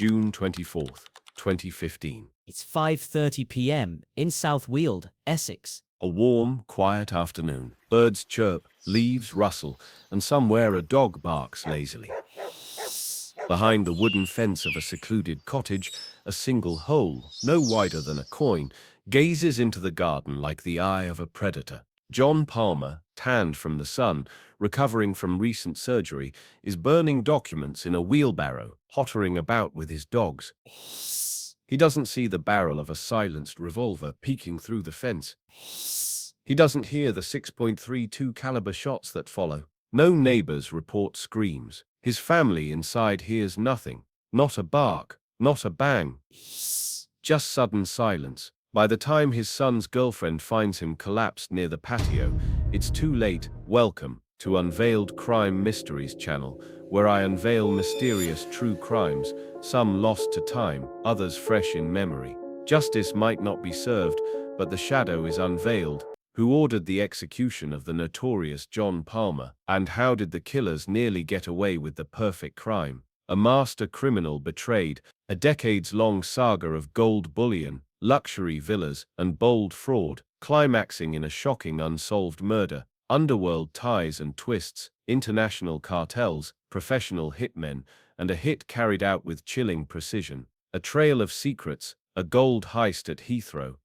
June 24th, 2015. It's 5:30 p.m. in South Weald, Essex. A warm, quiet afternoon. Birds chirp, leaves rustle, and somewhere a dog barks lazily. Behind the wooden fence of a secluded cottage, a single hole, no wider than a coin, gazes into the garden like the eye of a predator. John Palmer, tanned from the sun, recovering from recent surgery, is burning documents in a wheelbarrow, pottering about with his dogs. He doesn't see the barrel of a silenced revolver peeking through the fence. He doesn't hear the 6.32 caliber shots that follow. No neighbors report screams. His family inside hears nothing. Not a bark, not a bang. Just sudden silence. By the time his son's girlfriend finds him collapsed near the patio, it's too late. Welcome to Unveiled Crime Mysteries channel, where I unveil mysterious true crimes, some lost to time, others fresh in memory. Justice might not be served, but the shadow is unveiled. Who ordered the execution of the notorious John Palmer? And how did the killers nearly get away with the perfect crime? A master criminal betrayed, a decades-long saga of gold bullion, luxury villas, and bold fraud, climaxing in a shocking unsolved murder, underworld ties and twists, international cartels, professional hitmen, and a hit carried out with chilling precision. A trail of secrets, a gold heist at Heathrow.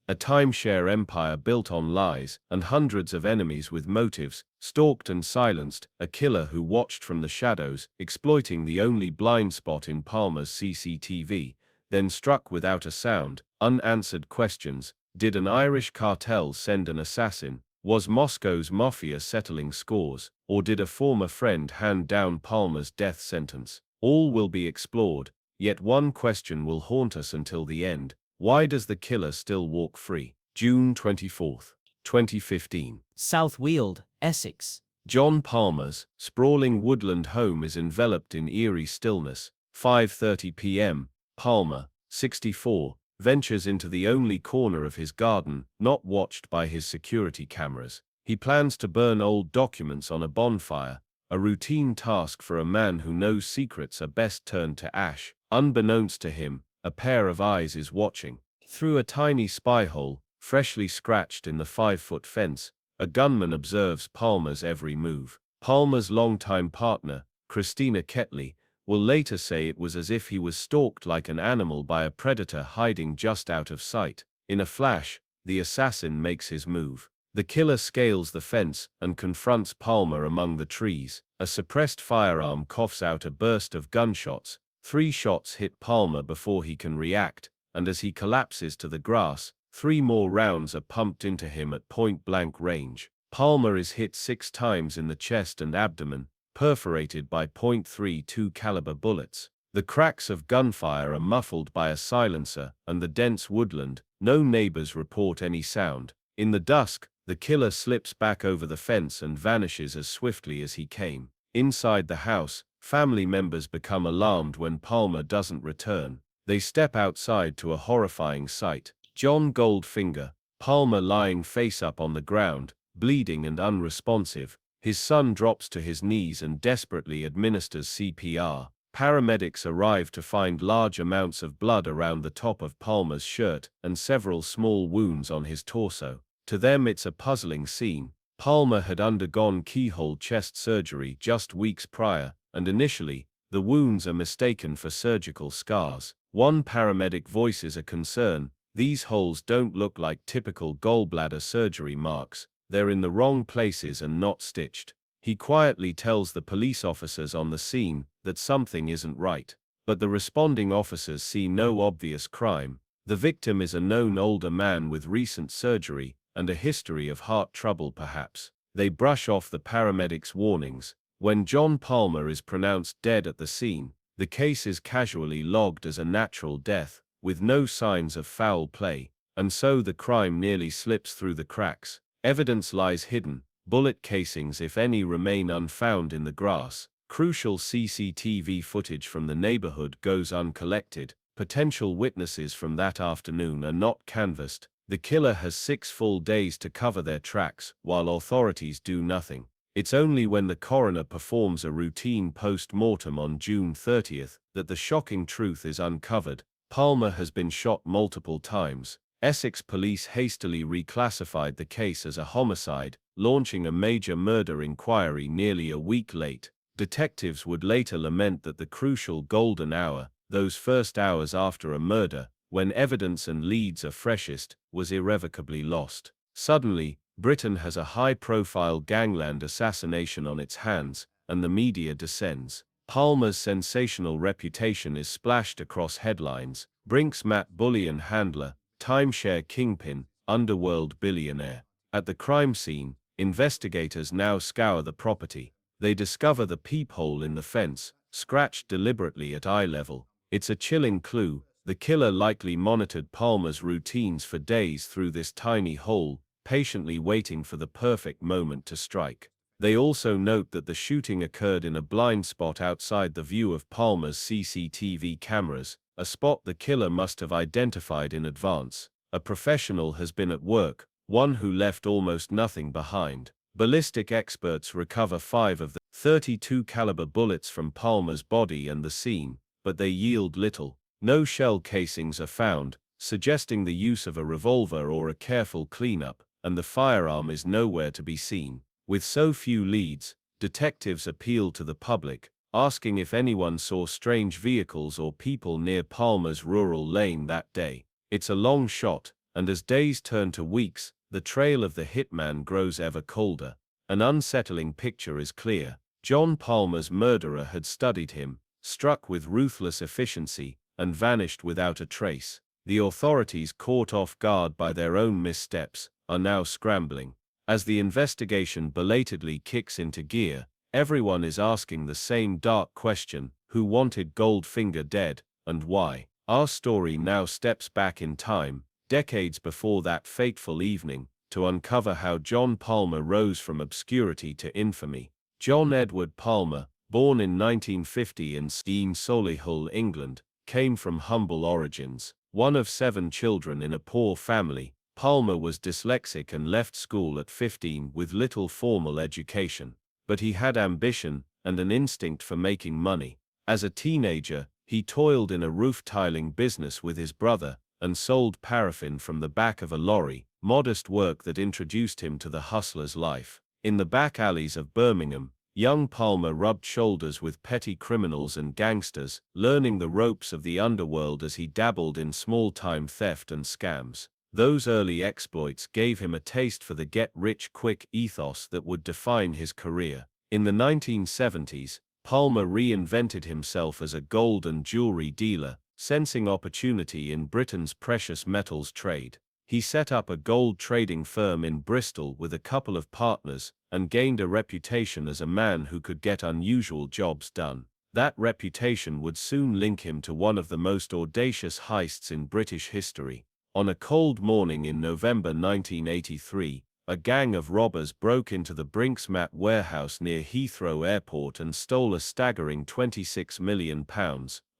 A timeshare empire built on lies, and hundreds of enemies with motives, stalked and silenced, a killer who watched from the shadows, exploiting the only blind spot in Palmer's CCTV, then struck without a sound. Unanswered questions. Did an Irish cartel send an assassin? Was Moscow's mafia settling scores? Or did a former friend hand down Palmer's death sentence? All will be explored, yet one question will haunt us until the end. Why does the killer still walk free? June 24th, 2015. South Weald, Essex. John Palmer's sprawling woodland home is enveloped in eerie stillness. 5:30 p.m. Palmer, 64, ventures into the only corner of his garden not watched by his security cameras. He plans to burn old documents on a bonfire, a routine task for a man who knows secrets are best turned to ash. Unbeknownst to him, a pair of eyes is watching. Through a tiny spy hole, freshly scratched in the 5-foot fence, a gunman observes Palmer's every move. Palmer's longtime partner, Christina Ketley, will later say it was as if he was stalked like an animal by a predator hiding just out of sight. In a flash, the assassin makes his move. The killer scales the fence and confronts Palmer among the trees. A suppressed firearm coughs out a burst of gunshots. 3 shots hit Palmer before he can react, and as he collapses to the grass, 3 more rounds are pumped into him at point-blank range. Palmer is hit 6 times in the chest and abdomen, perforated by .32 caliber bullets. The cracks of gunfire are muffled by a silencer and the dense woodland. No neighbors report any sound. In the dusk, the killer slips back over the fence and vanishes as swiftly as he came. Inside the house, family members become alarmed when Palmer doesn't return. They step outside to a horrifying sight. John Goldfinger, Palmer lying face up on the ground, bleeding and unresponsive. His son drops to his knees and desperately administers CPR. Paramedics arrive to find large amounts of blood around the top of Palmer's shirt and several small wounds on his torso. To them it's a puzzling scene. Palmer had undergone keyhole chest surgery just weeks prior, and initially, the wounds are mistaken for surgical scars. One paramedic voices a concern: these holes don't look like typical gallbladder surgery marks. They're in the wrong places and not stitched. He quietly tells the police officers on the scene that something isn't right. But the responding officers see no obvious crime. The victim is a known older man with recent surgery and a history of heart trouble perhaps. They brush off the paramedics' warnings. When John Palmer is pronounced dead at the scene, the case is casually logged as a natural death, with no signs of foul play, and so the crime nearly slips through the cracks. Evidence lies hidden. Bullet casings, if any, remain unfound in the grass. Crucial CCTV footage from the neighborhood goes uncollected. Potential witnesses from that afternoon are not canvassed. The killer has 6 full days to cover their tracks, while authorities do nothing. It's only when the coroner performs a routine post-mortem on June 30th that the shocking truth is uncovered. Palmer has been shot multiple times. Essex police hastily reclassified the case as a homicide, launching a major murder inquiry nearly a week late. Detectives would later lament that the crucial golden hour, those first hours after a murder, when evidence and leads are freshest, was irrevocably lost. Suddenly, Britain has a high-profile gangland assassination on its hands, and the media descends. Palmer's sensational reputation is splashed across headlines. Brink's Matt bullion handler, timeshare kingpin, underworld billionaire. At the crime scene, investigators now scour the property. They discover the peephole in the fence, scratched deliberately at eye level. It's a chilling clue. The killer likely monitored Palmer's routines for days through this tiny hole, patiently waiting for the perfect moment to strike. They also note that the shooting occurred in a blind spot outside the view of Palmer's CCTV cameras, a spot the killer must have identified in advance. A professional has been at work, one who left almost nothing behind. Ballistic experts recover 5 of the 32 caliber bullets from Palmer's body and the scene, but they yield little. No shell casings are found, suggesting the use of a revolver or a careful cleanup, and the firearm is nowhere to be seen. With so few leads, detectives appeal to the public, asking if anyone saw strange vehicles or people near Palmer's rural lane that day. It's a long shot, and as days turn to weeks, the trail of the hitman grows ever colder. An unsettling picture is clear. John Palmer's murderer had studied him, struck with ruthless efficiency, and vanished without a trace. The authorities, caught off guard by their own missteps, are now scrambling. As the investigation belatedly kicks into gear, everyone is asking the same dark question: who wanted Goldfinger dead, and why? Our story now steps back in time, decades before that fateful evening, to uncover how John Palmer rose from obscurity to infamy. John Edward Palmer, born in 1950 in Solihull, England, came from humble origins. One of 7 children in a poor family, Palmer was dyslexic and left school at 15 with little formal education. But he had ambition and an instinct for making money. As a teenager, he toiled in a roof tiling business with his brother and sold paraffin from the back of a lorry, modest work that introduced him to the hustler's life. In the back alleys of Birmingham, young Palmer rubbed shoulders with petty criminals and gangsters, learning the ropes of the underworld as he dabbled in small-time theft and scams. Those early exploits gave him a taste for the get-rich-quick ethos that would define his career. In the 1970s, Palmer reinvented himself as a gold and jewelry dealer, sensing opportunity in Britain's precious metals trade. He set up a gold trading firm in Bristol with a couple of partners, and gained a reputation as a man who could get unusual jobs done. That reputation would soon link him to one of the most audacious heists in British history. On a cold morning in November 1983, a gang of robbers broke into the Brink's Mat warehouse near Heathrow Airport and stole a staggering £26 million,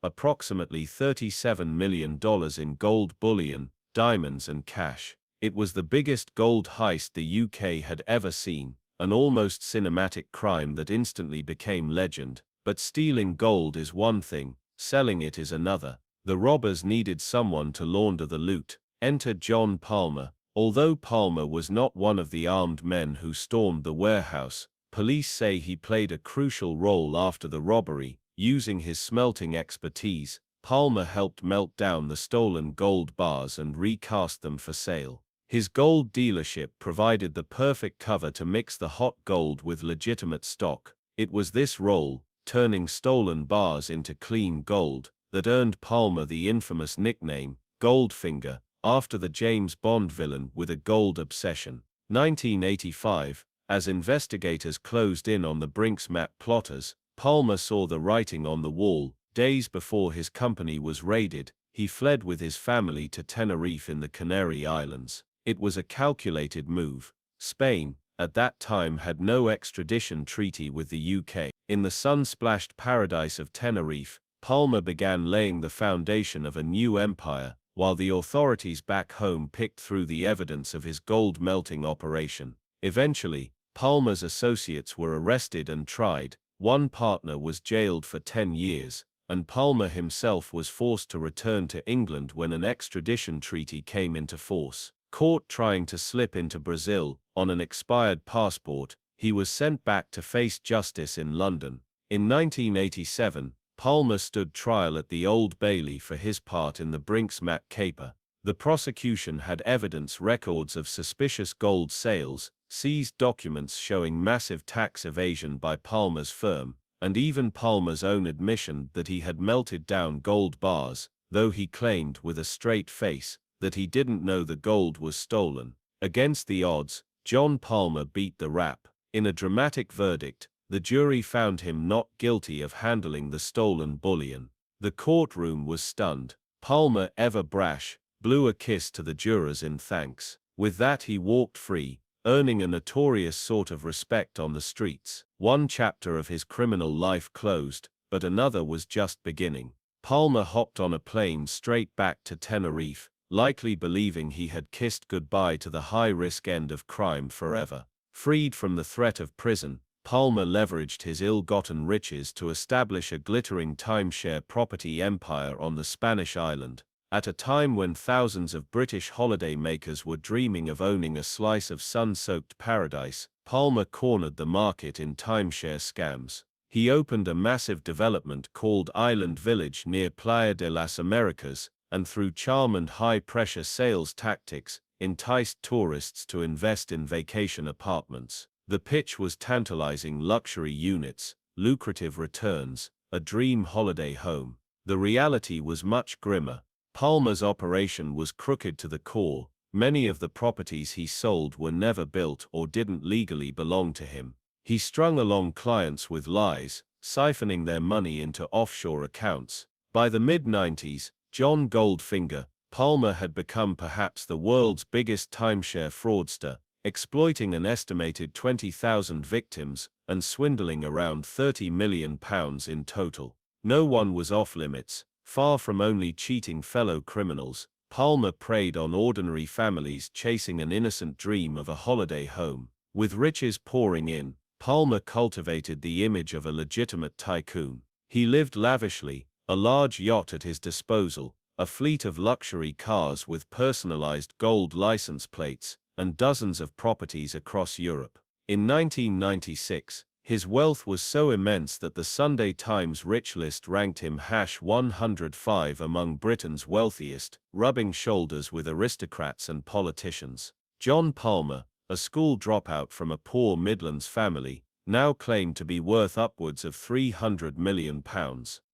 approximately $37 million in gold bullion, diamonds and cash. It was the biggest gold heist the UK had ever seen, an almost cinematic crime that instantly became legend. But stealing gold is one thing, selling it is another. The robbers needed someone to launder the loot. Enter John Palmer. Although Palmer was not one of the armed men who stormed the warehouse, police say he played a crucial role after the robbery. Using his smelting expertise, Palmer helped melt down the stolen gold bars and recast them for sale. His gold dealership provided the perfect cover to mix the hot gold with legitimate stock. It was this role, turning stolen bars into clean gold, that earned Palmer the infamous nickname, Goldfinger, after the James Bond villain with a gold obsession. 1985, as investigators closed in on the Brink's Mat plotters, Palmer saw the writing on the wall. Days before his company was raided, he fled with his family to Tenerife in the Canary Islands. It was a calculated move. Spain, at that time, had no extradition treaty with the UK. In the sun-splashed paradise of Tenerife, Palmer began laying the foundation of a new empire, while the authorities back home picked through the evidence of his gold-melting operation. Eventually, Palmer's associates were arrested and tried, one partner was jailed for 10 years, and Palmer himself was forced to return to England when an extradition treaty came into force. Caught trying to slip into Brazil on an expired passport, he was sent back to face justice in London. In 1987, Palmer stood trial at the Old Bailey for his part in the Brinks-Mac caper. The prosecution had evidence records of suspicious gold sales, seized documents showing massive tax evasion by Palmer's firm, and even Palmer's own admission that he had melted down gold bars, though he claimed with a straight face that he didn't know the gold was stolen. Against the odds, John Palmer beat the rap. In a dramatic verdict, the jury found him not guilty of handling the stolen bullion. The courtroom was stunned. Palmer, ever brash, blew a kiss to the jurors in thanks. With that he walked free, earning a notorious sort of respect on the streets. One chapter of his criminal life closed, but another was just beginning. Palmer hopped on a plane straight back to Tenerife, likely believing he had kissed goodbye to the high-risk end of crime forever. Freed from the threat of prison, Palmer leveraged his ill-gotten riches to establish a glittering timeshare property empire on the Spanish island. At a time when thousands of British holidaymakers were dreaming of owning a slice of sun-soaked paradise, Palmer cornered the market in timeshare scams. He opened a massive development called Island Village near Playa de las Americas, and through charm and high-pressure sales tactics, enticed tourists to invest in vacation apartments. The pitch was tantalizing: luxury units, lucrative returns, a dream holiday home. The reality was much grimmer. Palmer's operation was crooked to the core. Many of the properties he sold were never built or didn't legally belong to him. He strung along clients with lies, siphoning their money into offshore accounts. By the mid-90s, John Goldfinger, Palmer had become perhaps the world's biggest timeshare fraudster, exploiting an estimated 20,000 victims and swindling around £30 million in total. No one was off limits. Far from only cheating fellow criminals, Palmer preyed on ordinary families chasing an innocent dream of a holiday home. With riches pouring in, Palmer cultivated the image of a legitimate tycoon. He lived lavishly, a large yacht at his disposal, a fleet of luxury cars with personalized gold license plates, and dozens of properties across Europe. In 1996, his wealth was so immense that the Sunday Times Rich List ranked him #105 among Britain's wealthiest, rubbing shoulders with aristocrats and politicians. John Palmer, a school dropout from a poor Midlands family, now claimed to be worth upwards of £300 million.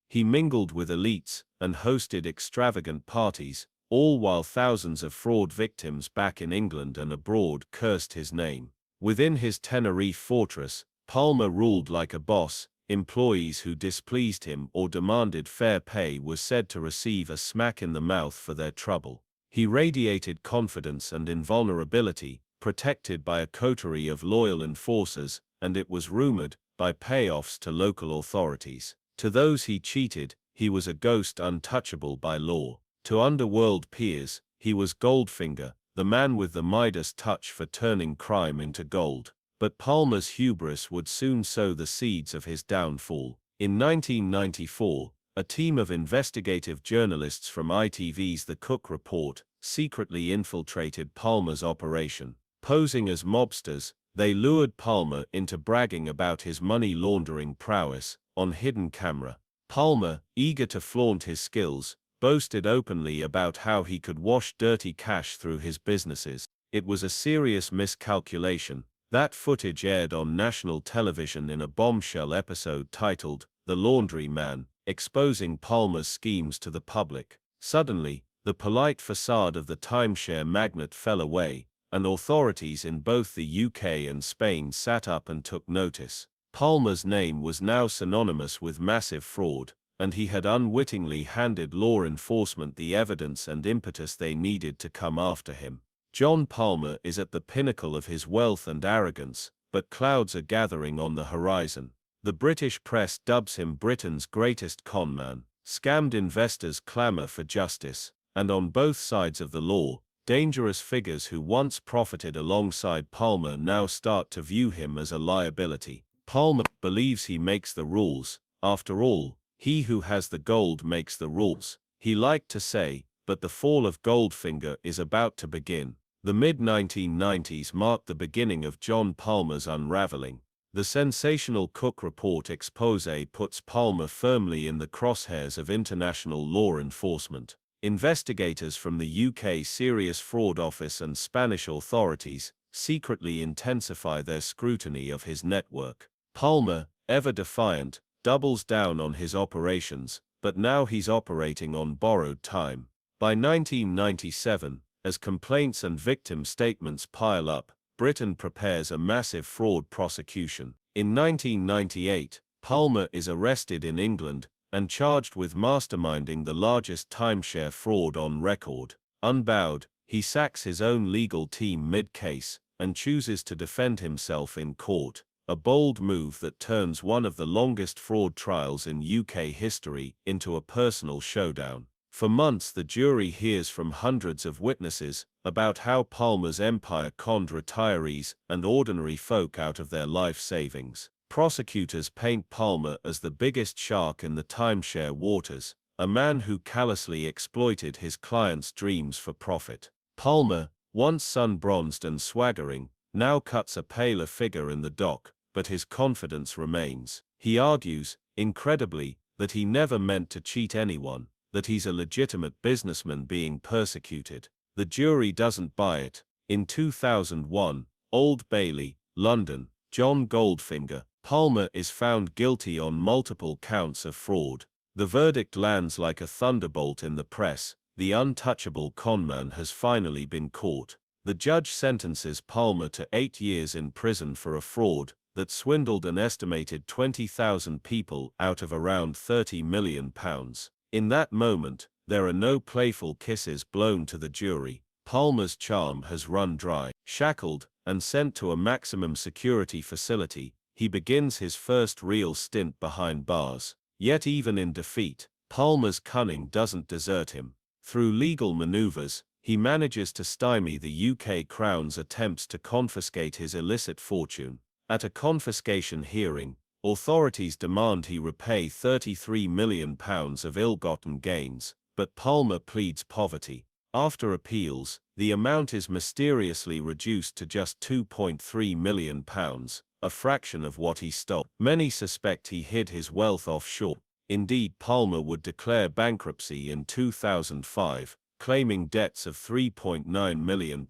He mingled with elites and hosted extravagant parties, all while thousands of fraud victims back in England and abroad cursed his name. Within his Tenerife fortress, Palmer ruled like a boss. Employees who displeased him or demanded fair pay were said to receive a smack in the mouth for their trouble. He radiated confidence and invulnerability, protected by a coterie of loyal enforcers, and it was rumored, by payoffs to local authorities. To those he cheated, he was a ghost untouchable by law. To underworld peers, he was Goldfinger, the man with the Midas touch for turning crime into gold. But Palmer's hubris would soon sow the seeds of his downfall. In 1994, a team of investigative journalists from ITV's The Cook Report secretly infiltrated Palmer's operation. Posing as mobsters, they lured Palmer into bragging about his money laundering prowess on hidden camera. Palmer, eager to flaunt his skills, boasted openly about how he could wash dirty cash through his businesses. It was a serious miscalculation. That footage aired on national television in a bombshell episode titled The Laundry Man, exposing Palmer's schemes to the public. Suddenly, the polite facade of the timeshare magnate fell away, and authorities in both the UK and Spain sat up and took notice. Palmer's name was now synonymous with massive fraud, and he had unwittingly handed law enforcement the evidence and impetus they needed to come after him. John Palmer is at the pinnacle of his wealth and arrogance, but clouds are gathering on the horizon. The British press dubs him Britain's greatest conman. Scammed investors clamour for justice, and on both sides of the law, Dangerous figures who once profited alongside Palmer now start to view him as a liability. Palmer believes he makes the rules. After all, he who has the gold makes the rules, he liked to say, but the fall of Goldfinger is about to begin. The mid-1990s marked the beginning of John Palmer's unraveling. The sensational Cook Report expose puts Palmer firmly in the crosshairs of international law enforcement. Investigators from the UK Serious Fraud Office and Spanish authorities secretly intensify their scrutiny of his network. Palmer, ever defiant, doubles down on his operations, but now he's operating on borrowed time. By 1997, as complaints and victim statements pile up, Britain prepares a massive fraud prosecution. In 1998, Palmer is arrested in England and charged with masterminding the largest timeshare fraud on record. Unbowed, he sacks his own legal team mid-case and chooses to defend himself in court, a bold move that turns one of the longest fraud trials in UK history into a personal showdown. For months the jury hears from hundreds of witnesses about how Palmer's empire conned retirees and ordinary folk out of their life savings. Prosecutors paint Palmer as the biggest shark in the timeshare waters, a man who callously exploited his clients' dreams for profit. Palmer, once sun-bronzed and swaggering, now cuts a paler figure in the dock, but his confidence remains. He argues, incredibly, that he never meant to cheat anyone, that he's a legitimate businessman being persecuted. The jury doesn't buy it. In 2001, Old Bailey, London, John Goldfinger, Palmer is found guilty on multiple counts of fraud. The verdict lands like a thunderbolt in the press. The untouchable conman has finally been caught. The judge sentences Palmer to 8 years in prison for a fraud that swindled an estimated 20,000 people out of around £30 million. In that moment, there are no playful kisses blown to the jury. Palmer's charm has run dry. Shackled and sent to a maximum security facility, he begins his first real stint behind bars. Yet even in defeat, Palmer's cunning doesn't desert him. Through legal maneuvers, he manages to stymie the UK Crown's attempts to confiscate his illicit fortune. At a confiscation hearing, authorities demand he repay £33 million of ill-gotten gains, but Palmer pleads poverty. After appeals, the amount is mysteriously reduced to just £2.3 million, a fraction of what he stole. Many suspect he hid his wealth offshore. Indeed, Palmer would declare bankruptcy in 2005, claiming debts of £3.9 million,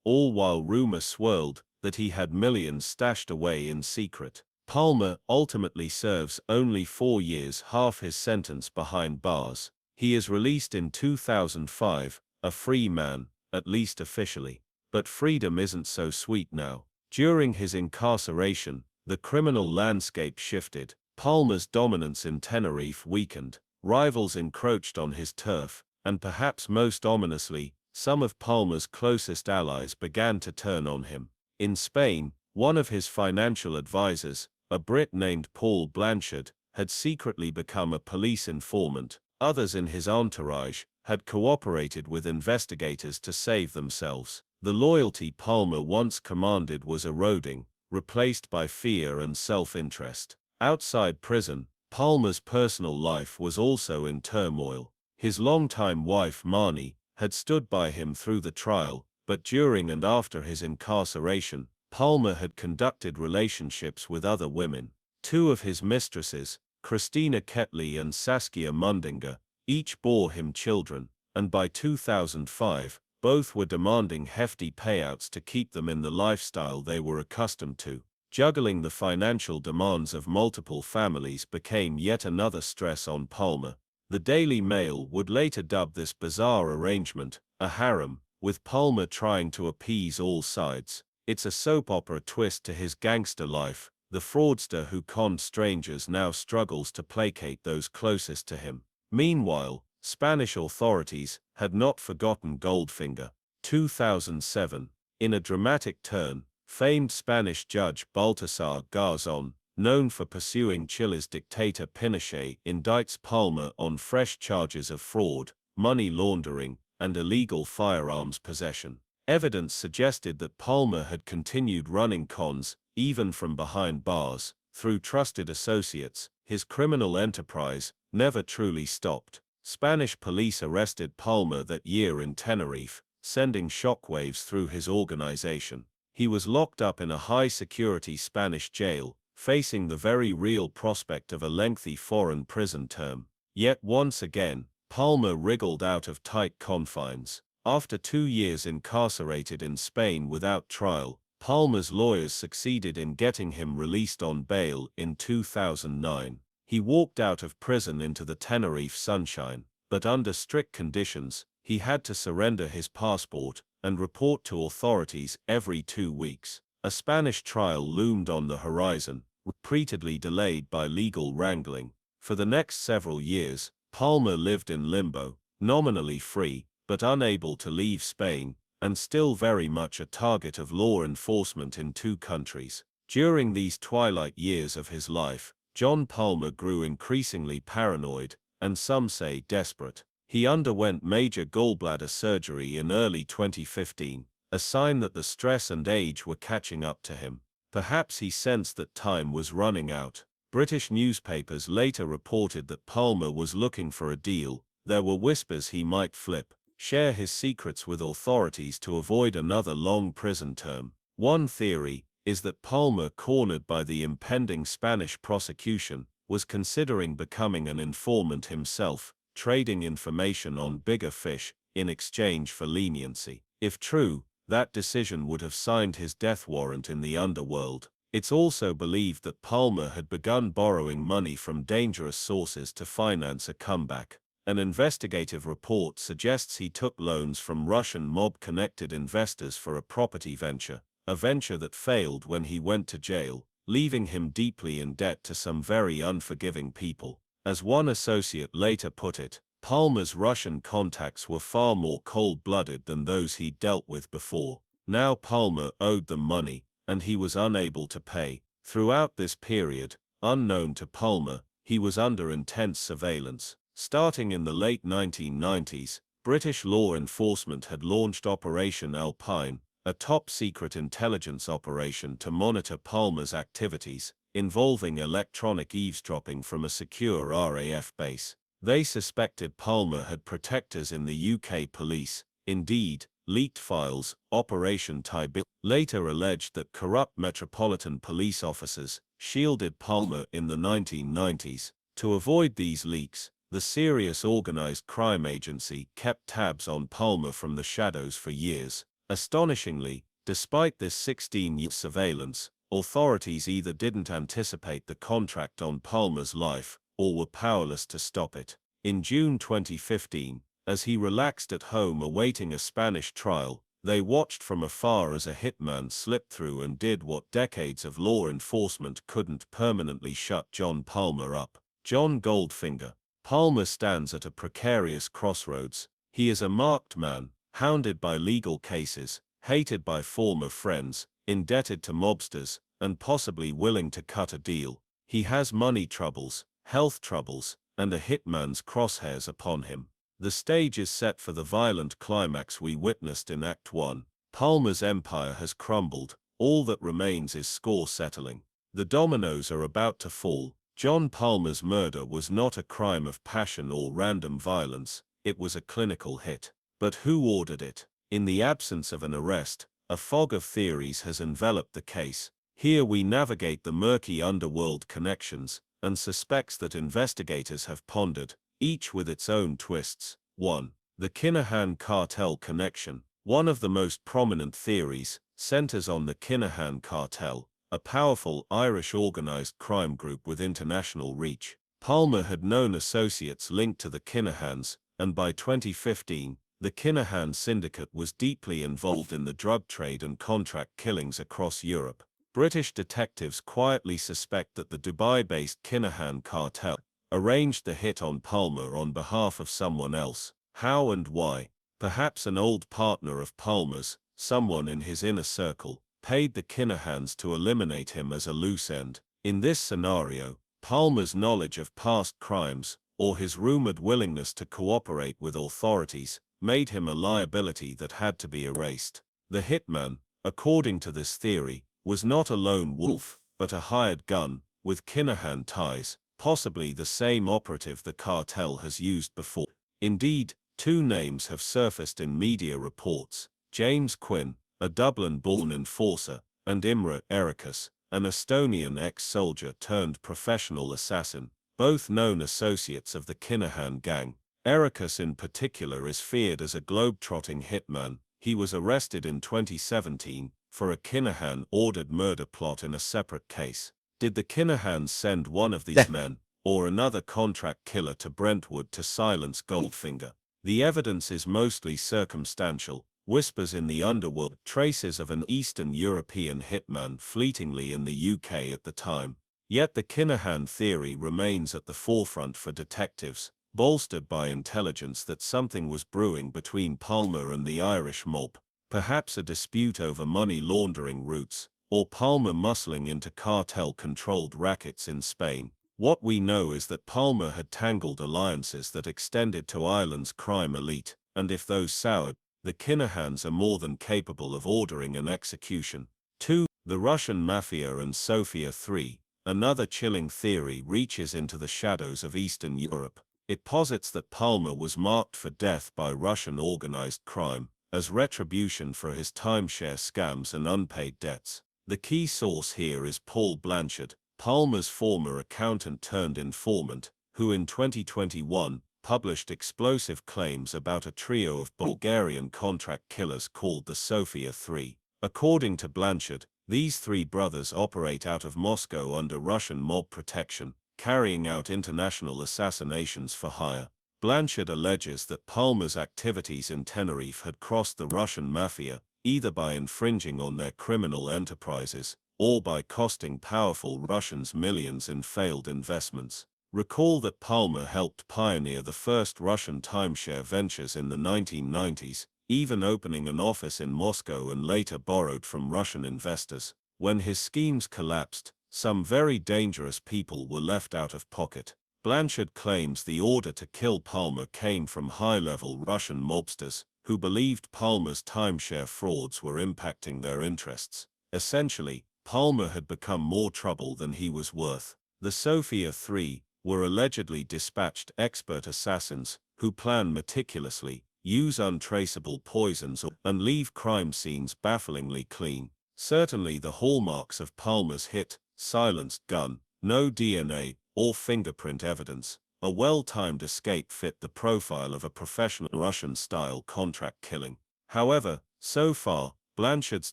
all while rumor swirled that he had millions stashed away in secret. Palmer ultimately serves only 4 years, half his sentence behind bars. He is released in 2005, a free man, at least officially. But freedom isn't so sweet now. During his incarceration, the criminal landscape shifted. Palmer's dominance in Tenerife weakened, rivals encroached on his turf, and perhaps most ominously, some of Palmer's closest allies began to turn on him. In Spain, one of his financial advisors, a Brit named Paul Blanchard, had secretly become a police informant. Others in his entourage had cooperated with investigators to save themselves. The loyalty Palmer once commanded was eroding, replaced by fear and self-interest. Outside prison, Palmer's personal life was also in turmoil. His longtime wife Marnie had stood by him through the trial, but during and after his incarceration, Palmer had conducted relationships with other women. 2 of his mistresses, Christina Ketley and Saskia Mundinger, each bore him children, and by 2005, both were demanding hefty payouts to keep them in the lifestyle they were accustomed to. Juggling the financial demands of multiple families became yet another stress on Palmer. The Daily Mail would later dub this bizarre arrangement a harem, with Palmer trying to appease all sides. It's a soap opera twist to his gangster life. The fraudster who conned strangers now struggles to placate those closest to him. Meanwhile, Spanish authorities had not forgotten Goldfinger. 2007. In a dramatic turn, famed Spanish judge Baltasar Garzón, known for pursuing Chile's dictator Pinochet, indicts Palmer on fresh charges of fraud, money laundering, and illegal firearms possession. Evidence suggested that Palmer had continued running cons, even from behind bars, through trusted associates. His criminal enterprise never truly stopped. Spanish police arrested Palmer that year in Tenerife, sending shockwaves through his organization. He was locked up in a high-security Spanish jail, facing the very real prospect of a lengthy foreign prison term. Yet once again, Palmer wriggled out of tight confines. After 2 years incarcerated in Spain without trial, Palmer's lawyers succeeded in getting him released on bail in 2009. He walked out of prison into the Tenerife sunshine, but under strict conditions. He had to surrender his passport and report to authorities every 2 weeks. A Spanish trial loomed on the horizon, repeatedly delayed by legal wrangling. For the next several years, Palmer lived in limbo, nominally free, but unable to leave Spain, and still very much a target of law enforcement in 2 countries. During these twilight years of his life, John Palmer grew increasingly paranoid, and some say desperate. He underwent major gallbladder surgery in early 2015, a sign that the stress and age were catching up to him. Perhaps he sensed that time was running out. British newspapers later reported that Palmer was looking for a deal. There were whispers he might flip, share his secrets with authorities to avoid another long prison term. One theory is that Palmer, cornered by the impending Spanish prosecution, was considering becoming an informant himself, trading information on bigger fish in exchange for leniency. If true, that decision would have signed his death warrant in the underworld. It's also believed that Palmer had begun borrowing money from dangerous sources to finance a comeback. An investigative report suggests he took loans from Russian mob-connected investors for a property venture, a venture that failed when he went to jail, leaving him deeply in debt to some very unforgiving people. As one associate later put it, Palmer's Russian contacts were far more cold-blooded than those he'd dealt with before. Now Palmer owed them money, and he was unable to pay. Throughout this period, unknown to Palmer, he was under intense surveillance. Starting in the late 1990s, British law enforcement had launched Operation Alpine, a top-secret intelligence operation to monitor Palmer's activities, involving electronic eavesdropping from a secure RAF base. They suspected Palmer had protectors in the UK police. Indeed, leaked files, Operation Tybalt, later alleged that corrupt Metropolitan Police officers shielded Palmer in the 1990s. To avoid these leaks, the Serious Organized Crime Agency kept tabs on Palmer from the shadows for years. Astonishingly, despite this 16-year surveillance, authorities either didn't anticipate the contract on Palmer's life, or were powerless to stop it. In June 2015, as he relaxed at home awaiting a Spanish trial, they watched from afar as a hitman slipped through and did what decades of law enforcement couldn't: permanently shut John Palmer up. John Goldfinger. Palmer stands at a precarious crossroads. He is a marked man, hounded by legal cases, hated by former friends, indebted to mobsters, and possibly willing to cut a deal. He has money troubles, health troubles, and a hitman's crosshairs upon him. The stage is set for the violent climax we witnessed in Act 1. Palmer's empire has crumbled. All that remains is score settling. The dominoes are about to fall. John Palmer's murder was not a crime of passion or random violence. It was a clinical hit. But who ordered it? In the absence of an arrest, a fog of theories has enveloped the case. Here we navigate the murky underworld connections and suspects that investigators have pondered, each with its own twists. 1. The Kinahan cartel connection. One of the most prominent theories centers on the Kinahan cartel, a powerful Irish organized crime group with international reach. Palmer had known associates linked to the Kinahans, and by 2015, the Kinahan syndicate was deeply involved in the drug trade and contract killings across Europe. British detectives quietly suspect that the Dubai-based Kinahan cartel arranged the hit on Palmer on behalf of someone else. How and why? Perhaps an old partner of Palmer's, someone in his inner circle, paid the Kinahans to eliminate him as a loose end. In this scenario, Palmer's knowledge of past crimes, or his rumored willingness to cooperate with authorities, made him a liability that had to be erased. The hitman, according to this theory, was not a lone wolf, but a hired gun, with Kinahan ties, possibly the same operative the cartel has used before. Indeed, two names have surfaced in media reports: James Quinn, a Dublin-born enforcer, and Imre Erikas, an Estonian ex-soldier turned professional assassin, both known associates of the Kinahan gang. Erikas in particular is feared as a globe-trotting hitman. He was arrested in 2017 for a Kinahan-ordered murder plot in a separate case. Did the Kinahans send one of these men, or another contract killer to Brentwood to silence Goldfinger? The evidence is mostly circumstantial. Whispers in the underworld, traces of an Eastern European hitman fleetingly in the UK at the time. Yet the Kinahan theory remains at the forefront for detectives, bolstered by intelligence that something was brewing between Palmer and the Irish mob, perhaps a dispute over money laundering routes, or Palmer muscling into cartel-controlled rackets in Spain. What we know is that Palmer had tangled alliances that extended to Ireland's crime elite, and if those soured, the Kinahans are more than capable of ordering an execution. 2. The Russian Mafia and Sofia 3. Another chilling theory reaches into the shadows of Eastern Europe. It posits that Palmer was marked for death by Russian organized crime, as retribution for his timeshare scams and unpaid debts. The key source here is Paul Blanchard, Palmer's former accountant turned informant, who in 2021 published explosive claims about a trio of Bulgarian contract killers called the Sofia Three. According to Blanchard, these three brothers operate out of Moscow under Russian mob protection, carrying out international assassinations for hire. Blanchard alleges that Palmer's activities in Tenerife had crossed the Russian mafia, either by infringing on their criminal enterprises, or by costing powerful Russians millions in failed investments. Recall that Palmer helped pioneer the first Russian timeshare ventures in the 1990s, even opening an office in Moscow, and later borrowed from Russian investors. When his schemes collapsed, some very dangerous people were left out of pocket. Blanchard claims the order to kill Palmer came from high-level Russian mobsters, who believed Palmer's timeshare frauds were impacting their interests. Essentially, Palmer had become more trouble than he was worth. The Sofia Three were allegedly dispatched expert assassins who plan meticulously, use untraceable poisons, and leave crime scenes bafflingly clean. Certainly the hallmarks of Palmer's hit, silenced gun, no DNA or fingerprint evidence, a well-timed escape fit the profile of a professional Russian-style contract killing. However, so far, Blanchard's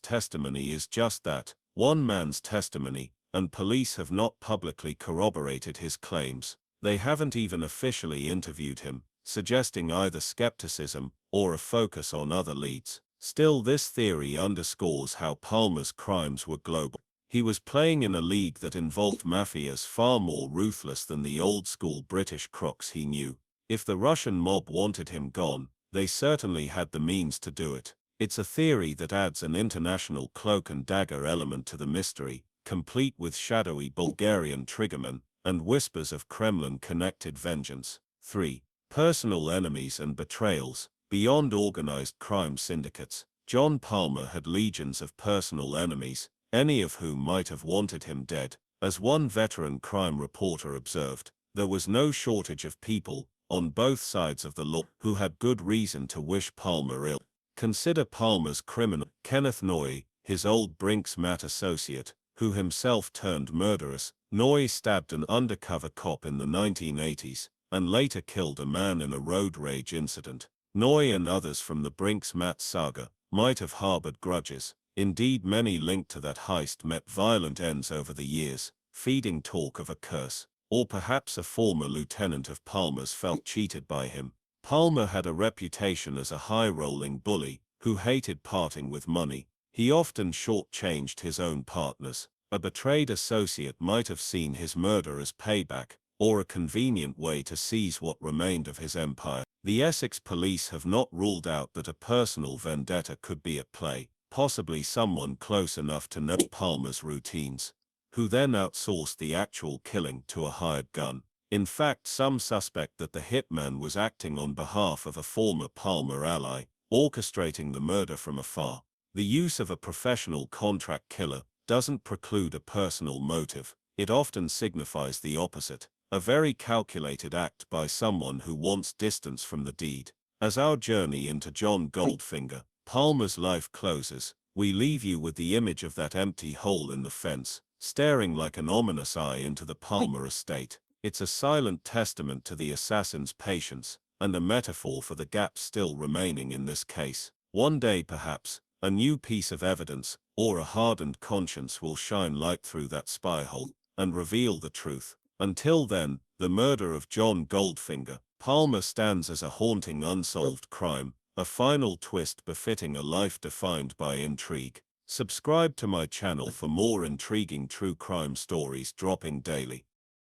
testimony is just that, one man's testimony, and police have not publicly corroborated his claims. They haven't even officially interviewed him, suggesting either skepticism or a focus on other leads. Still, this theory underscores how Palmer's crimes were global. He was playing in a league that involved mafias far more ruthless than the old-school British crooks he knew. If the Russian mob wanted him gone, they certainly had the means to do it. It's a theory that adds an international cloak and dagger element to the mystery, complete with shadowy Bulgarian triggermen and whispers of Kremlin-connected vengeance. 3. Personal enemies and betrayals. Beyond organized crime syndicates, John Palmer had legions of personal enemies, any of whom might have wanted him dead. As one veteran crime reporter observed, there was no shortage of people, on both sides of the law, who had good reason to wish Palmer ill. Consider Palmer's criminal, Kenneth Noy, his old Brinks Mat associate, who himself turned murderous. Noy stabbed an undercover cop in the 1980s, and later killed a man in a road rage incident. Noy and others from the Brinks Mat saga might have harbored grudges. Indeed, many linked to that heist met violent ends over the years, feeding talk of a curse. Or perhaps a former lieutenant of Palmer's felt cheated by him. Palmer had a reputation as a high-rolling bully who hated parting with money. He often short-changed his own partners. A betrayed associate might have seen his murder as payback, or a convenient way to seize what remained of his empire. The Essex police have not ruled out that a personal vendetta could be at play, possibly someone close enough to know Palmer's routines, who then outsourced the actual killing to a hired gun. In fact, some suspect that the hitman was acting on behalf of a former Palmer ally, orchestrating the murder from afar. The use of a professional contract killer doesn't preclude a personal motive. It often signifies the opposite, a very calculated act by someone who wants distance from the deed. As our journey into John Goldfinger, Palmer's life closes, we leave you with the image of that empty hole in the fence, staring like an ominous eye into the Palmer estate. It's a silent testament to the assassin's patience, and a metaphor for the gaps still remaining in this case. One day perhaps, a new piece of evidence, or a hardened conscience will shine light through that spy hole, and reveal the truth. Until then, the murder of John Goldfinger, Palmer stands as a haunting unsolved crime, a final twist befitting a life defined by intrigue. Subscribe to my channel for more intriguing true crime stories dropping daily.